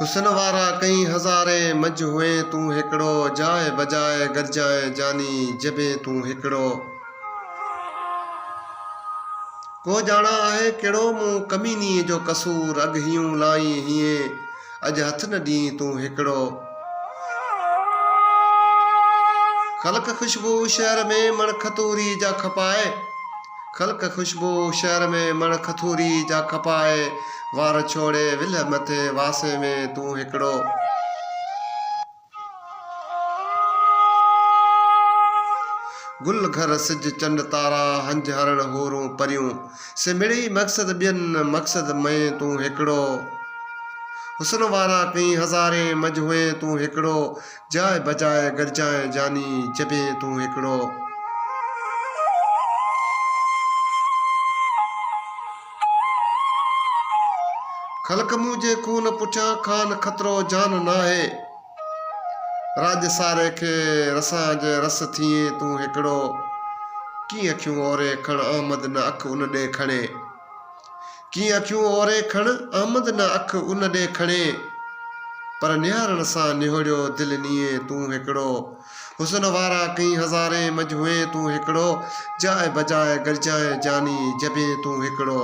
हुस्न वारा कई हज़ारे मज हुए तू हिकड़ो जाए बजाए गरजाए जानी जबे तू हिकड़ो को जाना है केड़ो मूं कमीनी जो कसूर अग हियूं लाई हिए अज हथ न दी तू हिकड़ो खलक खुशबू शहर में मण खतूरी जा खपाए खलक खुशबू शहर में मण खतूरी जा खपाए वार छोड़े विल मथे वासे में तू हिकड़ो गुल घर सिज चंड तारा हंज हरण होरूं परियूं से मिड़ी मक़सद ॿियन मक़सद में तू हिकड़ो हुस्न वारा कई हज़ारे मज हुए तू हिकड़ो जाए बजाए गरजाए जानी जबे तू हिकड़ो खलक मुझे खून पुछा खान खतरो जान नाहे राज सारे के रसां जे रस थिए तू हिकड़ो की अखियूं ओरे खण अहमद न अख उन ॾे खणे की अखियूं ओरे खण अहमद न अख उन ॾे खणे पर निहारण सां निहोड़ियो दिल नीए तू हिकड़ो हुस्न वारा कई हज़ारे मज हुए तू हिकड़ो जाए बजाए गरजाए जानी जबे तू हिकड़ो